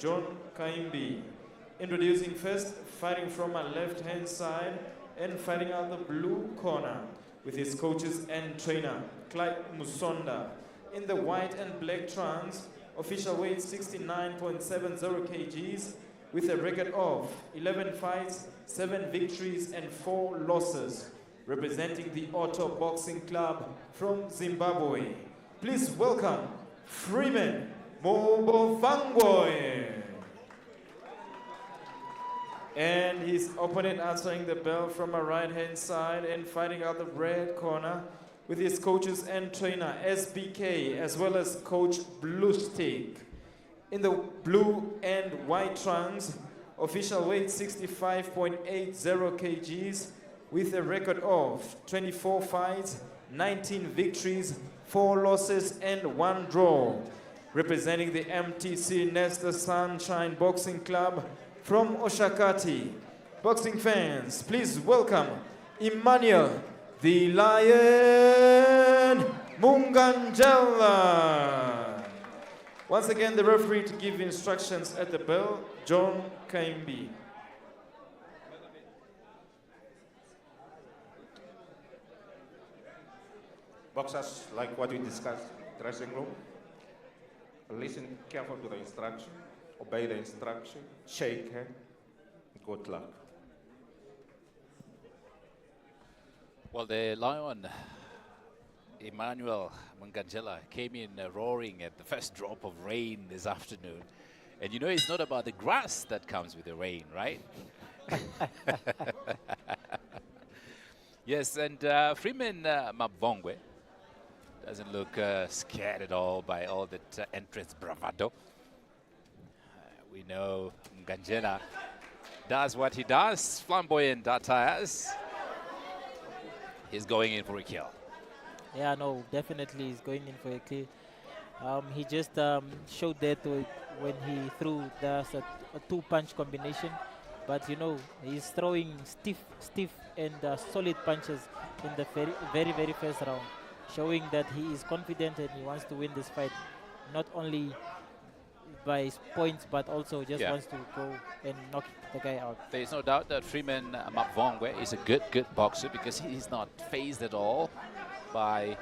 John Kaimbi. Introducing first, fighting from our left-hand side and fighting out the blue corner with his coaches and trainer, Clyde Musonda. In the white and black trunks, official weight 69.70 kgs with a record of 11 fights, 7 victories and 4 losses, representing the Auto Boxing Club from Zimbabwe. Please welcome Freeman Mabvongwe. And his opponent answering the bell from a right-hand side and fighting out the red corner with his coaches and trainer, SBK, as well as Coach Bluestick. In the blue and white trunks, official weight 65.80 kgs with a record of 24 fights, 19 victories, 4 losses and 1 draw. Representing the MTC Nesta Sunshine Boxing Club from Oshakati. Boxing fans, please welcome Emanuel, the Lion Mungandjela. Once again, the referee to give instructions at the bell, John Kaimbi. Boxers, like what we discussed, dressing room, listen careful to the instruction, obey the instruction, shake hand, good luck. Well, the Lion, Emanuel Mungandjela, came in roaring at the first drop of rain this afternoon. And you know it's not about the grass that comes with the rain, right? Yes, and Freeman Mabvongwe doesn't look scared at all by all that entrance bravado. We know Mungandjela does what he does, flamboyant attires. He's going in for a kill. Yeah, no, definitely he's going in for a kill. He just showed that when he threw a 2-punch combination. But you know, he's throwing stiff and solid punches in the very first round, showing that he is confident and he wants to win this fight, not only by his points, but also just wants to go and knock the guy out. There's no doubt that Freeman Mabvongwe is a good boxer because he's not phased at all by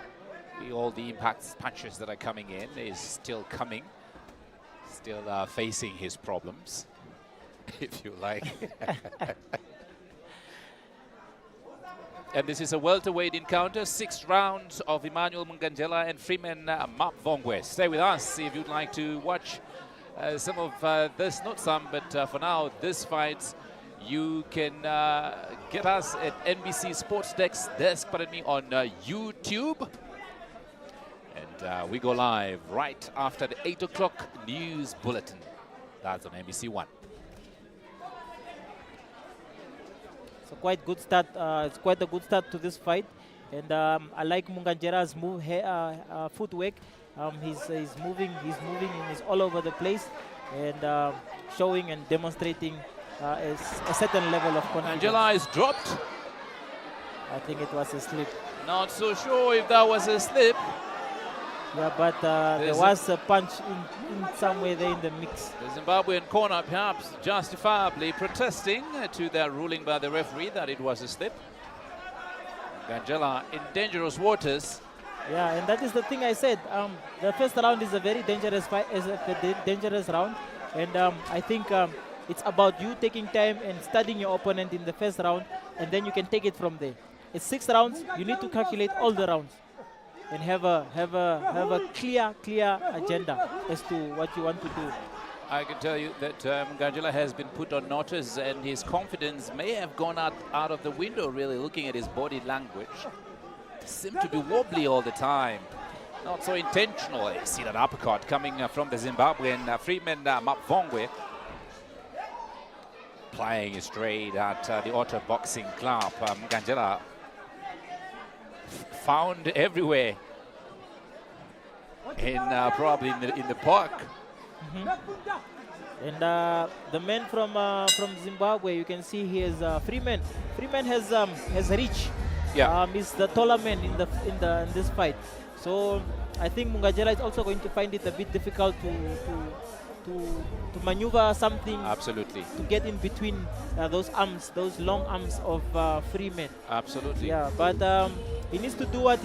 all the impact punches that are coming in. He's still coming, still facing his problems, if you like. And this is a welterweight encounter, 6 rounds of Emanuel Mungandjela and Freeman Mabvongwe. Stay with us if you'd like to watch some of this, not some, but for now, this fight. You can get us at NBC Sports Desk, on YouTube. And we go live right after the 8 o'clock news bulletin. That's on NBC One. So quite good start. It's quite a good start to this fight, and I like Mungandjela's move, footwork. He's moving. He's all over the place, and showing and demonstrating a certain level of confidence. Mungandjela is dropped. I think it was a slip. Not so sure if that was a slip. Yeah, but there was a punch in somewhere there in the mix. The Zimbabwean corner perhaps justifiably protesting to that ruling by the referee that it was a slip. Mungandjela in dangerous waters. Yeah, and that is the thing I said. The first round is a very dangerous fight, dangerous round, and I think it's about you taking time and studying your opponent in the first round, and then you can take it from there. It's 6 rounds. You need to calculate all the rounds and have a clear agenda as to what you want to do. I can tell you that Mungandjela has been put on notice, and his confidence may have gone out of the window, really, looking at his body language. Seemed to be wobbly all the time. Not so intentional. You see that uppercut coming from the Zimbabwean Freeman Mabvongwe. Playing straight at the Auto Boxing Club. Mungandjela found everywhere probably in the park. And the man from Zimbabwe, you can see he is Freeman. Freeman has reach. Yeah. He's the taller man in this fight. So I think Mungandjela is also going to find it a bit difficult to maneuver something, Absolutely. to get in between those arms, those long arms of Freeman. Absolutely. Yeah, but he needs to do what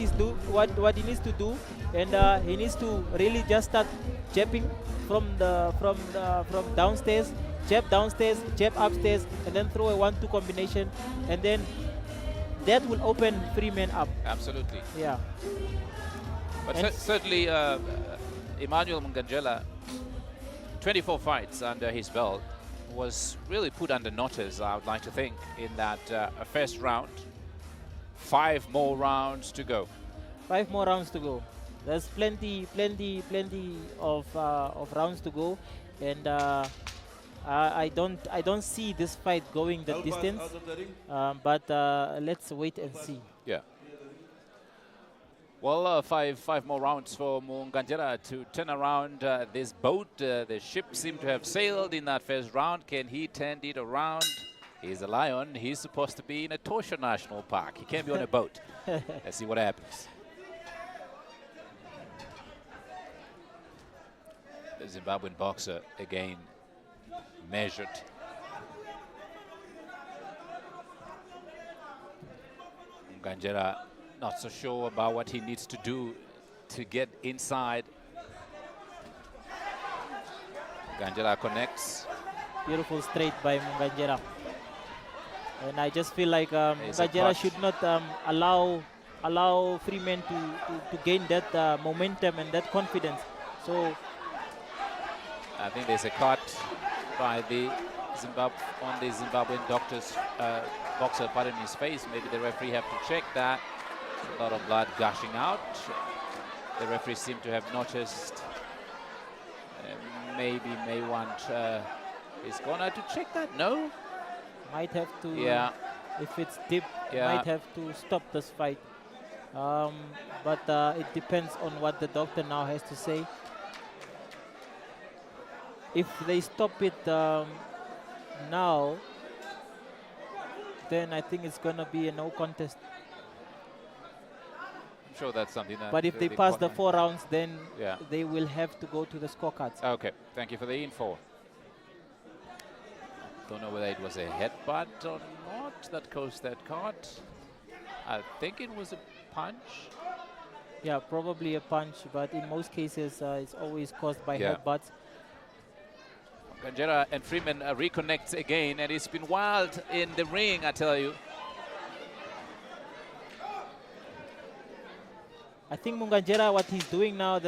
what he needs to do, and he needs to really just start jabbing from downstairs, jab downstairs, jab upstairs, and then throw a 1-2 combination, and then that will open Freeman up. Absolutely. Yeah. But And certainly, Emanuel Mungandjela, 24 fights under his belt, was really put under notice, I would like to think, in that first round. 5 more rounds to go. 5 more rounds to go. There's plenty of rounds to go, and I don't see this fight going the distance. But let's wait and see. Yeah. Well, five more rounds for Mungandjela to turn around this boat. The ship seemed to have sailed in that first round. Can he turn it around? He's a lion. He's supposed to be in a Tosha National Park. He can't be on a boat. Let's see what happens. The Zimbabwean boxer again measured. Mungandjela not so sure about what he needs to do to get inside. Mungandjela connects. Beautiful straight by Mungandjela. And I just feel like Mungandjela should not allow Freeman to gain that momentum and that confidence. So I think there's a cut by the Zimbabwean boxer, pardon his face. Maybe the referee have to check that. A lot of blood gushing out. The referee seemed to have noticed. Maybe may want his corner to check that. No, might have to. Yeah. If it's deep, Yeah. might have to stop this fight. But it depends on what the doctor now has to say. If they stop it now, then I think it's gonna be a no contest. I'm sure that's something that. But if they pass the 4 rounds, then Yeah. they will have to go to the scorecards. Okay, thank you for the info. Don't know whether it was a headbutt or not that caused that cut. I think it was a punch. Yeah, probably a punch, but in most cases, it's always caused by Yeah. headbutts. Mungandjela and Freeman reconnects again, and it's been wild in the ring, I tell you. I think Mungandjela, what he's doing now,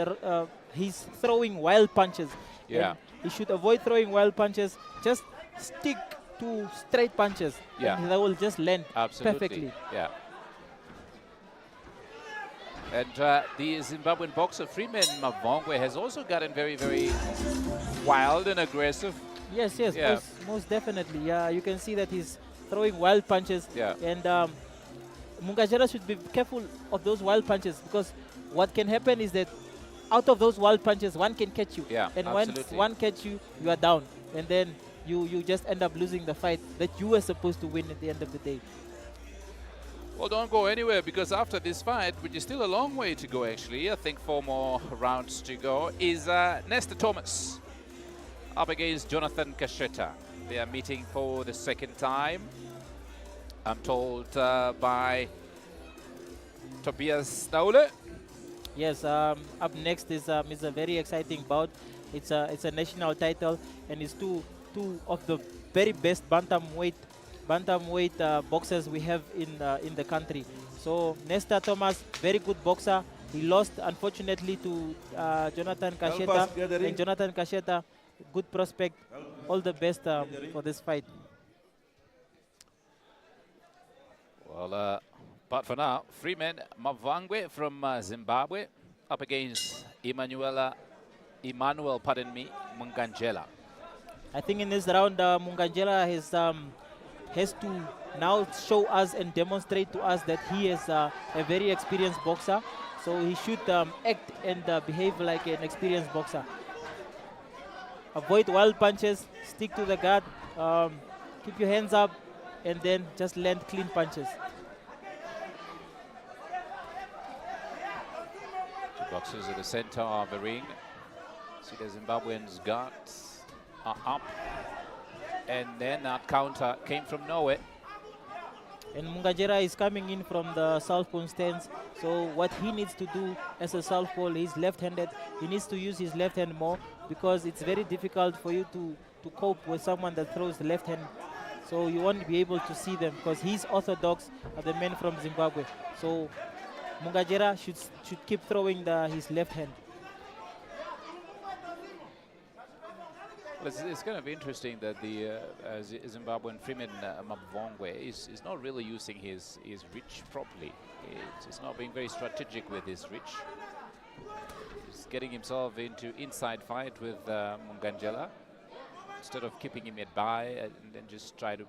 he's throwing wild punches. Yeah. And he should avoid throwing wild punches. Just stick to straight punches. Yeah. And they will just land Absolutely. perfectly. Yeah. And the Zimbabwean boxer Freeman Mabvongwe has also gotten very, very wild and aggressive. Yes, Yeah. most definitely. Yeah, you can see that he's throwing wild punches. Yeah. And Mungandjela should be careful of those wild punches, because what can happen is that out of those wild punches, one can catch you. Yeah, and once absolutely. one catch you, you are down. And then you just end up losing the fight that you were supposed to win at the end of the day. Well, don't go anywhere, because after this fight, which is still a long way to go actually, I think 4 more rounds to go, is Nestor Thomas up against Jonathan Kasheta. They are meeting for the second time. I'm told by Tobias Naule. Yes, up next is a very exciting bout. It's a national title, and it's two of the very best bantamweight boxers we have in the country. So Nestor Thomas, very good boxer. He lost unfortunately to Jonathan Kasheta, and Jonathan Kasheta, good prospect. All the best for this fight. Well, but for now, Freeman Mabvongwe from Zimbabwe up against Emanuel, Mungandjela. I think in this round, Mungandjela has to now show us and demonstrate to us that he is a very experienced boxer. So he should act and behave like an experienced boxer. Avoid wild punches, stick to the guard, keep your hands up, and then just land clean punches. Two boxers at the center of the ring. See the Zimbabwean's guards are up. And then a counter came from nowhere. And Mungandjela is coming in from the southpaw stance. So what he needs to do as a southpaw, he's left-handed. He needs to use his left hand more because it's very difficult for you to cope with someone that throws the left hand. So you won't be able to see them because he's orthodox, the men from Zimbabwe. So Mungandjela should keep throwing his left hand. Well, it's going to be interesting that the Zimbabwean Freeman Mabvongwe is not really using his reach properly. He's not being very strategic with his reach. He's getting himself into inside fight with Mungandjela instead of keeping him at bay and then just try to,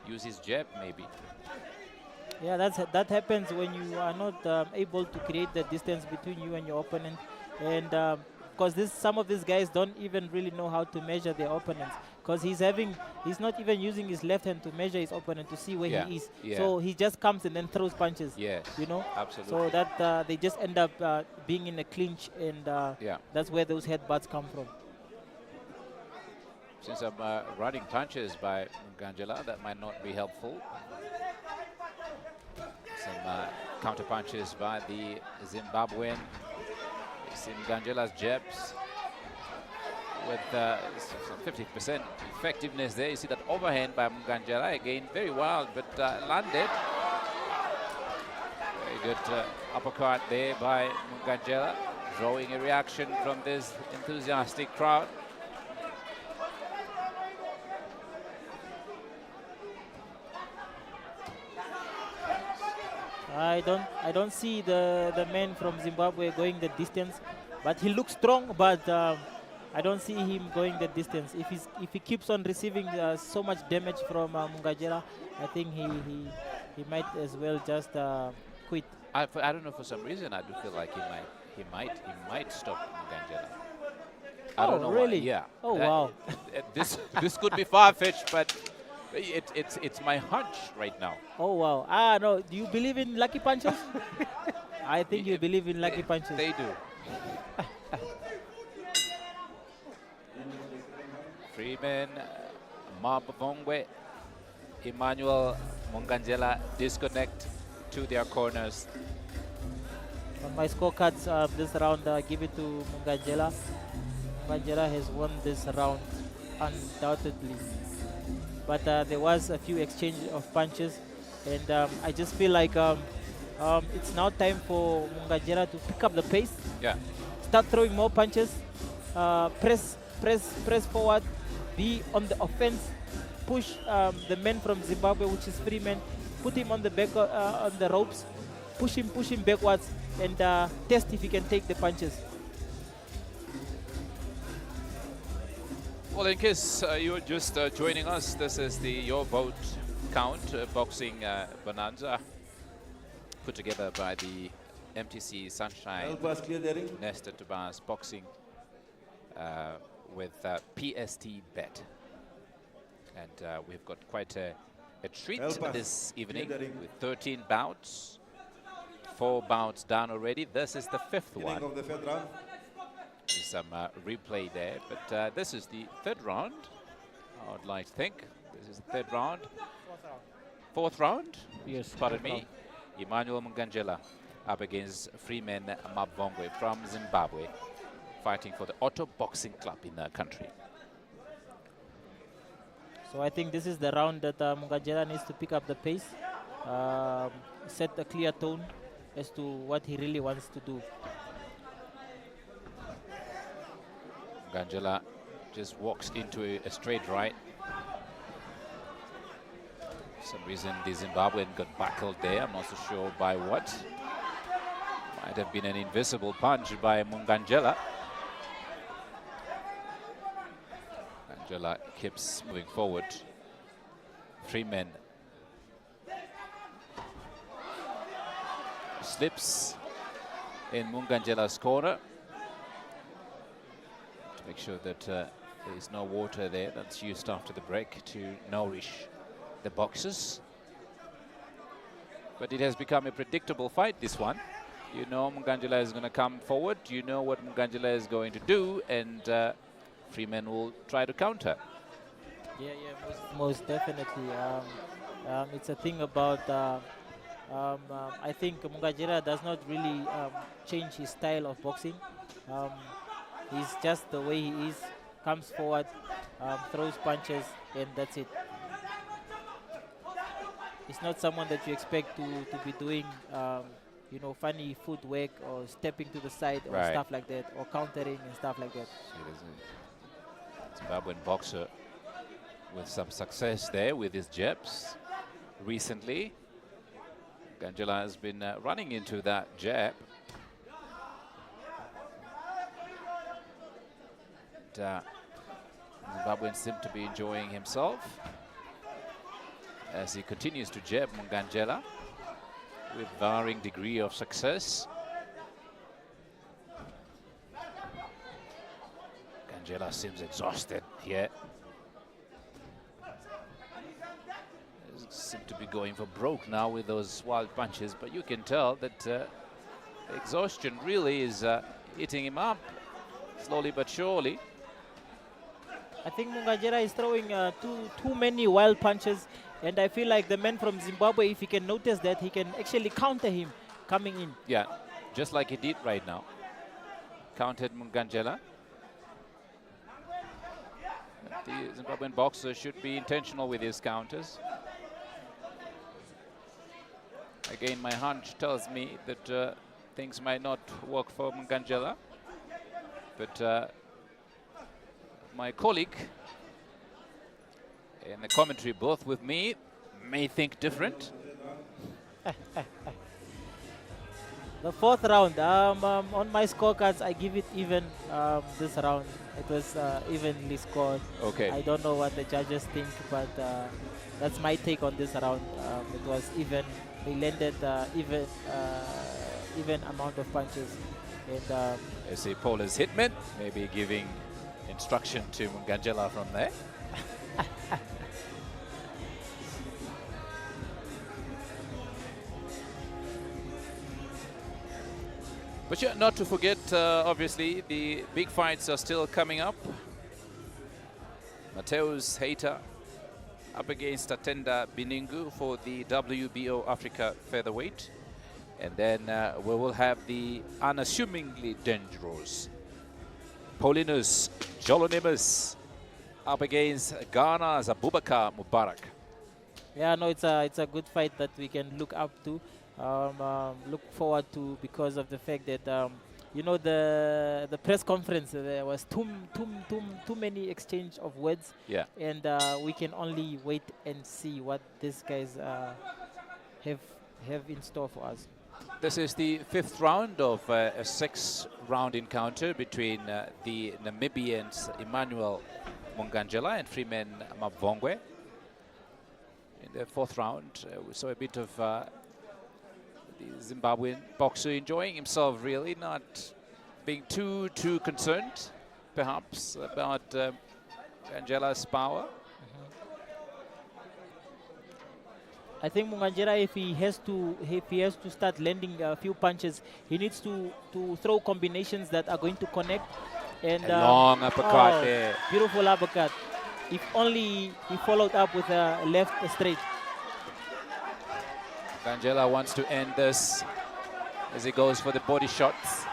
use his jab maybe. Yeah, that happens when you are not able to create the distance between you and your opponent, and because some of these guys don't even really know how to measure their opponents, because he's not even using his left hand to measure his opponent to see where he is. Yeah. So he just comes and then throws punches. Yes, absolutely. So that they just end up being in a clinch, and that's where those headbutts come from. Since I'm running punches by Mungandjela, that might not be helpful. Some counter punches by the Zimbabwean. You see Mungandjela's jabs with some 50% effectiveness there. You see that overhand by Mungandjela, again very wild, but landed. Very good uppercut there by Mungandjela, drawing a reaction from this enthusiastic crowd. I don't see the man from Zimbabwe going the distance, but he looks strong, but I don't see him going the distance. If he keeps on receiving so much damage from Mungandjela, I think he might as well just quit. I don't know, for some reason I do feel like he might stop Mungandjela. I don't know really? Why. Yeah. Oh wow. This could be far-fetched, but it's my hunch right now. Oh wow. No, do you believe in lucky punches? I think you believe in lucky punches. They do. Freeman Mabvongwe, Emanuel, Mungandjela disconnect to their corners. On my scorecards this round, give it to Mungandjela. Mungandjela has won this round undoubtedly. But there was a few exchange of punches, and I just feel like it's now time for Mungandjela to pick up the pace. Yeah. Start throwing more punches. Press forward. Be on the offense. Push the man from Zimbabwe, which is Freeman. Put him on the back on the ropes. Push him backwards, and test if he can take the punches. Well, in case you're just joining us, this is the Your Vote Count boxing bonanza put together by the MTC Sunshine Nesta Tobias Boxing with PST Bet. And we've got quite a treat this evening with 13 bouts, 4 bouts done already. This is the 5th one. Of the 3rd round. There's some replay there, but this is the 3rd round, I would like to think. This is the 3rd round. 4th round? Yes. Pardon me. Emanuel Mungandjela up against Freeman Mabvongwe from Zimbabwe, fighting for the Auto Boxing Club in the country. So I think this is the round that Mungandjela needs to pick up the pace, set a clear tone as to what he really wants to do. Mungandjela just walks into a straight right. For some reason the Zimbabwean got buckled there. I'm not so sure by what. Might have been an invisible punch by Mungandjela. Mungandjela keeps moving forward. Freeman slips in Mungandjela's corner. Make sure that there is no water there that's used after the break to nourish the boxers. But it has become a predictable fight, this one. You know Mungandjela is going to come forward. You know what Mungandjela is going to do, and Freeman will try to counter. Yeah, most definitely. It's a thing about. I think Mungandjela does not really change his style of boxing. Um, he's just the way he is. Comes forward, throws punches, and that's it. It's not someone that you expect to be doing, you know, funny footwork or stepping to the side or Right. stuff like that, or countering and stuff like that. Zimbabwean boxer with some success there with his jabs recently. Mungandjela has been running into that jab. Zimbabwean seems to be enjoying himself as he continues to jab Mungandjela with varying degree of success. Mungandjela seems exhausted here. Seem to be going for broke now with those wild punches, but you can tell that exhaustion really is eating him up slowly but surely. I think Mungandjela is throwing too many wild punches, and I feel like the man from Zimbabwe, if he can notice that, he can actually counter him coming in. Yeah, just like he did right now. Countered Mungandjela. The Zimbabwean boxer should be intentional with his counters. Again, my hunch tells me that things might not work for Mungandjela, but my colleague in the commentary booth with me may think different. The fourth round, on my scorecards, I give it even this round. It was evenly scored. Okay. I don't know what the judges think, but that's my take on this round. It was even. They landed even amount of punches. And I see Paul is hitman, maybe giving instruction to Mungandjela from there. But yeah, not to forget, obviously, the big fights are still coming up. Mateus Heita up against Atenda Biningu for the WBO Africa featherweight. And then we will have the unassumingly dangerous Paulinus Jolonimus up against Ghana's Abubakar Mubarak. yeah, no, it's a good fight that we can look up to, look forward to, because of the fact that you know, the press conference, there was too many exchange of words. Yeah. And we can only wait and see what these guys have in store for us. This is the fifth round of a 6-round encounter between the Namibians Emanuel Mungandjela and Freeman Mabvongwe. In the fourth round, we saw a bit of the Zimbabwean boxer enjoying himself, really, not being too concerned, perhaps, about Mungandjela's power. I think Mungandjela, if he has to start landing a few punches, he needs to throw combinations that are going to connect. And A long uppercut there. Beautiful uppercut. If only he followed up with a left straight. Mungandjela wants to end this as he goes for the body shots.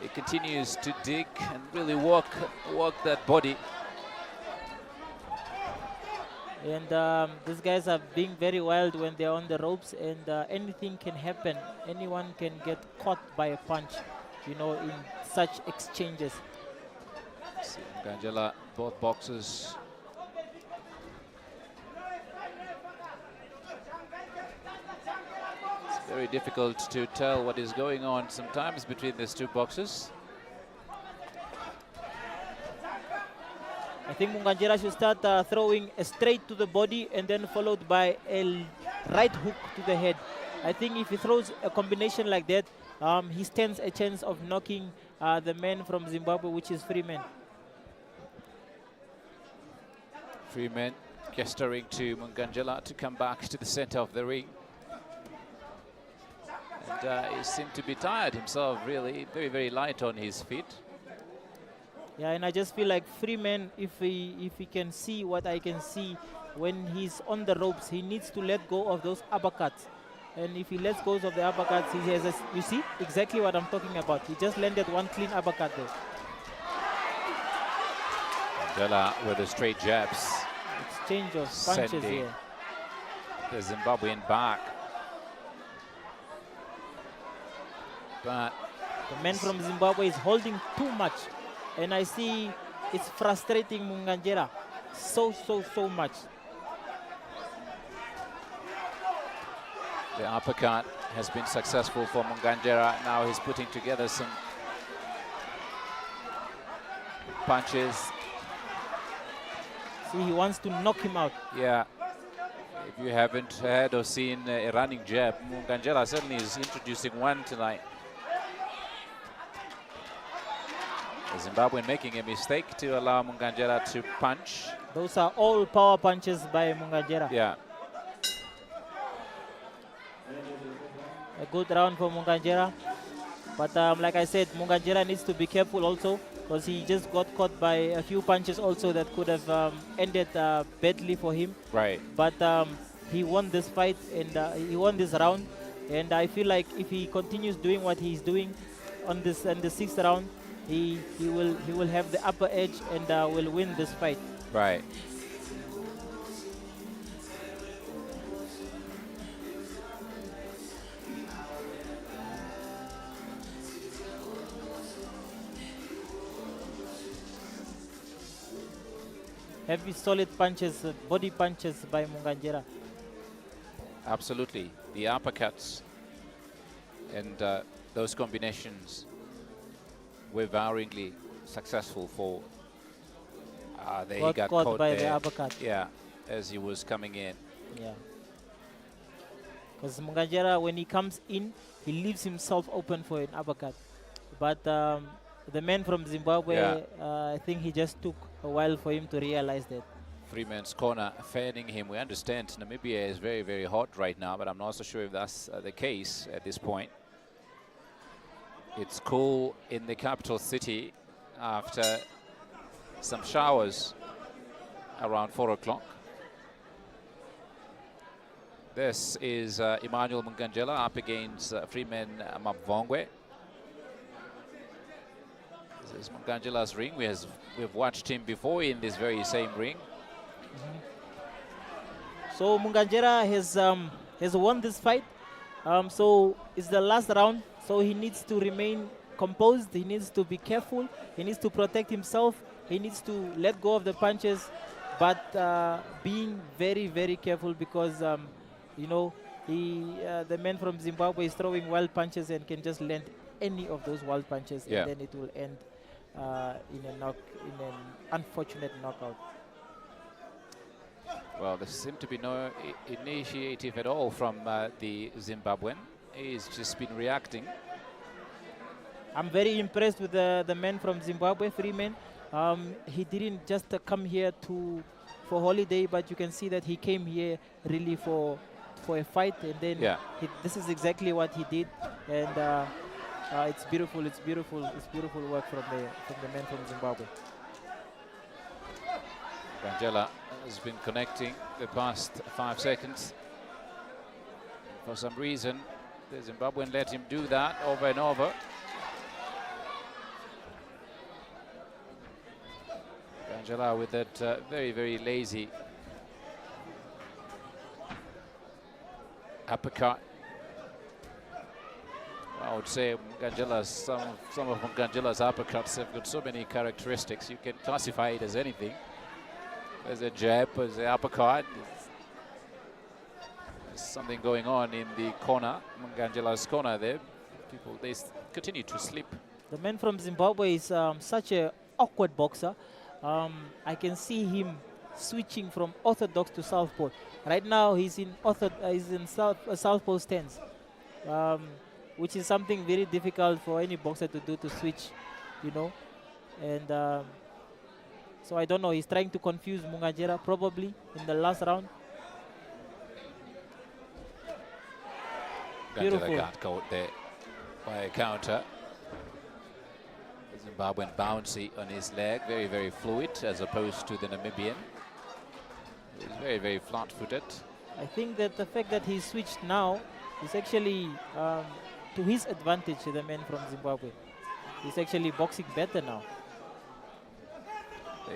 He continues to dig and really work that body. And these guys are being very wild when they're on the ropes, and anything can happen. Anyone can get caught by a punch, you know, in such exchanges. See Mungandjela, both boxers. It's very difficult to tell what is going on sometimes between these two boxers. I think Mungandjela should start throwing a straight to the body and then followed by a right hook to the head. I think if he throws a combination like that, he stands a chance of knocking the man from Zimbabwe, which is Freeman. Freeman gesturing to Mungandjela to come back to the center of the ring. And he seemed to be tired himself, really. Very, very light on his feet. Yeah, and I just feel like Freeman, if he can see what I can see when he's on the ropes, he needs to let go of those uppercuts. And if he lets go of the uppercuts, he has you see exactly what I'm talking about. He just landed one clean uppercut there. Mandela with the straight jabs. Exchange of punches here. The Zimbabwean back. But the man from Zimbabwe is holding too much. And I see it's frustrating Mungandjela so much. The uppercut has been successful for Mungandjela. Now he's putting together some punches. See, he wants to knock him out. Yeah. If you haven't heard or seen a running jab, Mungandjela certainly is introducing one tonight. The Zimbabwean making a mistake to allow Mungandjela to punch. Those are all power punches by Mungandjela. Yeah. A good round for Mungandjela. But like I said, Mungandjela needs to be careful also, because he just got caught by a few punches also that could have ended badly for him. Right. But he won this fight and he won this round. And I feel like if he continues doing what he's doing on this in the 6th round, he will have the upper edge and will win this fight. Right. Heavy solid punches, body punches by Mungandjela. Absolutely. The uppercuts and those combinations were varyingly successful for there he got caught by there. the uppercut. Yeah, as he was coming in. Yeah. Because Mungandjela, when he comes in, he leaves himself open for an uppercut. But the man from Zimbabwe, I think he just took a while for him to realize that. Freeman's corner fanning him. We understand Namibia is very, very hot right now, but I'm not so sure if that's the case at this point. It's cool in the capital city after some showers around 4 o'clock. This is Emanuel Mungandjela up against Freeman Mabvongwe. This is Mungandjela's ring. We've watched him before in this very same ring. So Mungandjela has won this fight. So it's the last round. So he needs to remain composed. He needs to be careful. He needs to protect himself. He needs to let go of the punches, but being very, very careful because you know the man from Zimbabwe is throwing wild punches and can just land any of those wild punches, and then it will end in an unfortunate knockout. Well, there seemed to be no initiative at all from the Zimbabwean. He's just been reacting. I'm very impressed with the man from Zimbabwe, Freeman. He didn't just come here for holiday, but you can see that he came here really for a fight, and then this is exactly what he did, and it's beautiful. It's beautiful. It's beautiful work from the man from Zimbabwe. Mungandjela has been connecting the past 5 seconds. For some reason, the Zimbabwean let him do that over and over. Mungandjela with that very, very lazy uppercut. I would say some of Mungandjela's uppercuts have got so many characteristics. You can classify it as anything. As a jab, as an uppercut. There's something going on in the corner, Mungandjela's corner there. People, they continue to sleep. The man from Zimbabwe is such an awkward boxer. I can see him switching from orthodox to southpaw. Right now, he's in southpaw stance, which is something very difficult for any boxer to do, to switch, you know. And so I don't know. He's trying to confuse Mungandjela probably in the last round. Beautiful. got caught there by a counter. The Zimbabwean bouncy on his leg, very, very fluid, as opposed to the Namibian. He's very, very flat-footed. I think that the fact that he switched now is actually to his advantage, the man from Zimbabwe. He's actually boxing better now.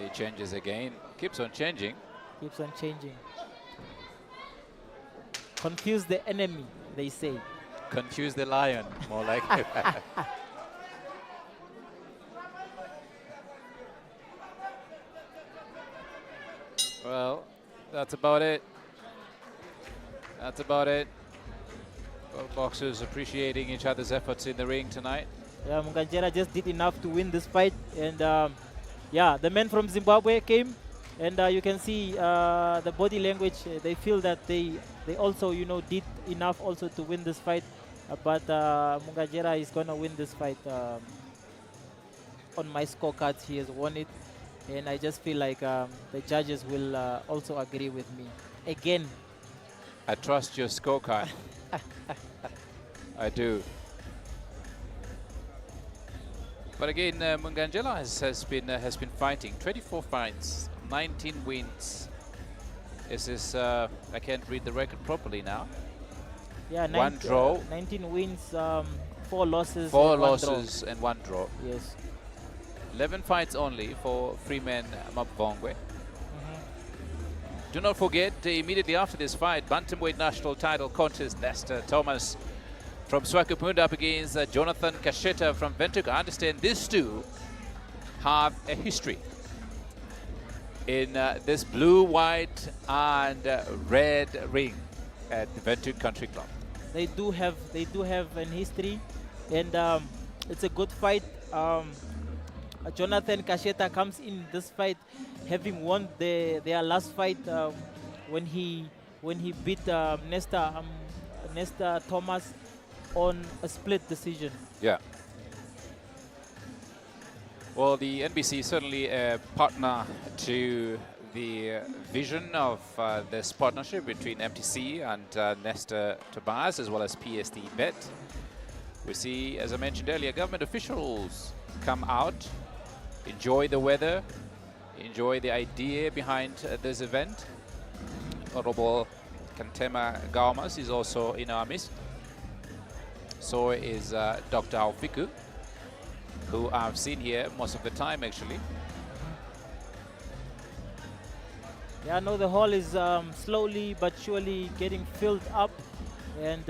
He changes again, keeps on changing. Keeps on changing. Confuse the enemy, they say. Confuse the lion, more like. Well, that's about it. That's about it. Both boxers appreciating each other's efforts in the ring tonight. Yeah, Mungandjela just did enough to win this fight. And yeah, the men from Zimbabwe came. And you can see the body language. They feel that they also, you know, did enough also to win this fight. But Mungandjela is going to win this fight. On my scorecards, he has won it. And I just feel like the judges will also agree with me. Again. I trust your scorecard. I do. But again, Mungandjela has been fighting 24 fights, 19 wins. This is I can't read the record properly now. Yeah, one draw, 19 wins, 4 losses. 4 and losses and 1 draw. Yes. 11 fights only for Freeman Mabvongwe. Do not forget, immediately after this fight, bantamweight national title contest, Nestor Thomas from Swakopmund up against Jonathan Kasheta from Windhoek. I understand these two have a history in this blue, white, and red ring at the Windhoek Country Club. They do have an history, and it's a good fight. Jonathan Kasheta comes in this fight having won their last fight when he beat Nestor Thomas on a split decision. Yeah. Well, the NBC is certainly a partner to the vision of this partnership between MTC and Nestor Tobias, as well as PSD Bet. We see, as I mentioned earlier, government officials come out, enjoy the weather, enjoy the idea behind this event. Honorable Kantema Gaumas is also in our midst. So is Dr. Aufiku, who I've seen here most of the time, actually. Yeah, no, the hall is slowly but surely getting filled up, and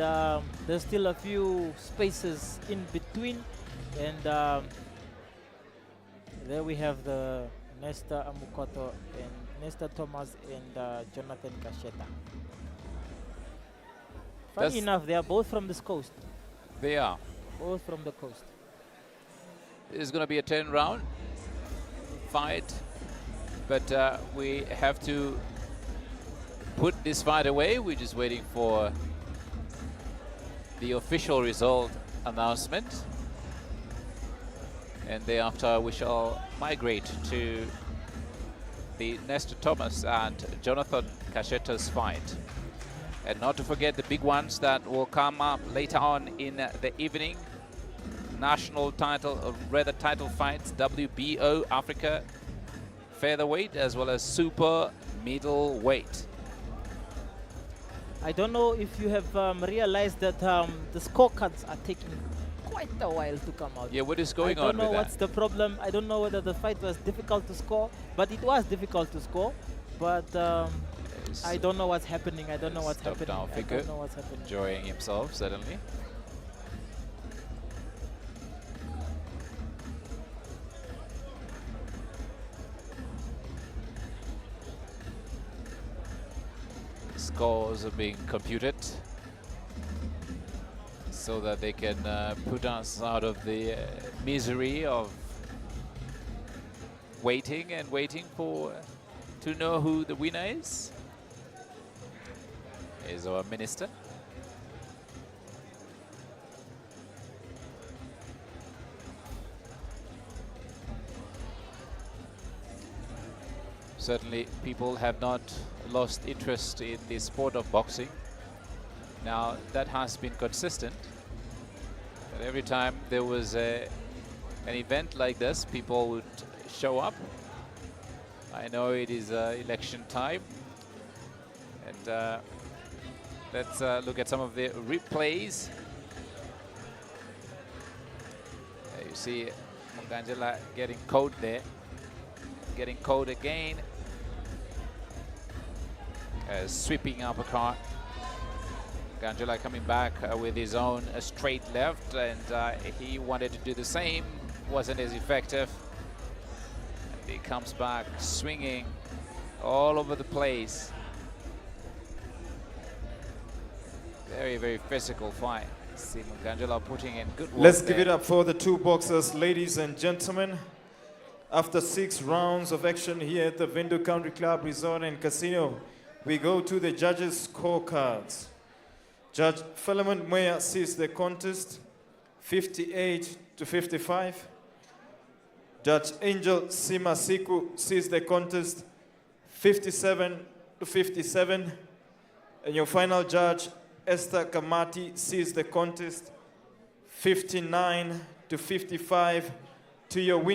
there's still a few spaces in between. And there we have the Nestor Amukoto and Nestor Thomas and Jonathan Kasheta. Funny enough, they are both from this coast. They are. Both from the coast. It's going to be a 10-round fight, but we have to put this fight away. We're just waiting for the official result announcement, and thereafter we shall migrate to the Nestor Thomas and Jonathan Kasheta's fight. And not to forget the big ones that will come up later on in the evening. National title, or rather title fights, WBO Africa featherweight, as well as super middleweight. I don't know if you have realized that the scorecards are taking quite a while to come out. Yeah, what is going on with that? I don't know what's the problem. I don't know whether the fight was difficult to score, but it was difficult to score. But I don't know what's happening. I don't know what's happening. I don't know what's happening. Enjoying himself, certainly. Scores are being computed so that they can put us out of the misery of waiting and waiting for to know who the winner is. Is our minister. Certainly people have not lost interest in the sport of boxing. Now, that has been consistent. But every time there was an event like this, people would show up. I know it is election time. And let's look at some of the replays. You see Mungandjela getting caught there. Getting caught again. Sweeping uppercut. Mungandjela coming back with his own straight left, and he wanted to do the same, wasn't as effective. And he comes back swinging all over the place. Very, very physical fight. See Mungandjela putting in good work. Let's give it up for the two boxers, ladies and gentlemen. After 6 rounds of action here at the Vindu Country Club Resort and Casino, we go to the judges' scorecards. Judge Freeman Mabvongwe sees the contest 58-55. Judge Angel Simasiku sees the contest 57-57. And your final judge, Esther Kamati, sees the contest 59-55 to your win.